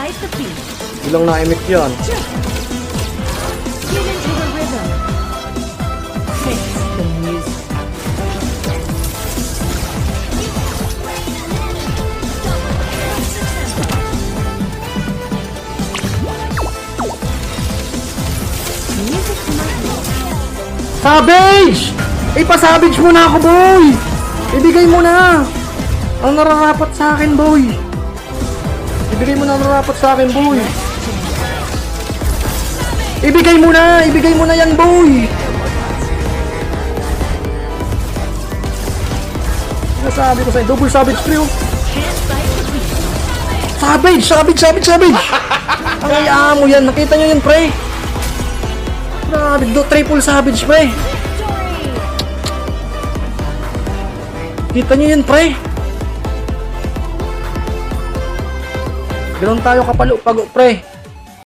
fight the beat. Ilang na-emit yan. Get into the rhythm. Face the music. Music to my ears. Savage! Ipasavage mo na ako, boy! Ibigay mo na! Ang nararapat sa akin, boy! Ibigay mo na ang nararapat sa akin, boy! Ibigay mo na! Ibigay mo na yan, boy! Sinasabi ko sa'yo, double savage pre, oh! Can't fight the beat. Savage! Savage! Savage! Savage! Ang ayaan mo yan! Nakita nyo yan, pre! Grabe, triple savage, pre! Victory. Kita nyo yan, pre! Ganun tayo kapalo, pre!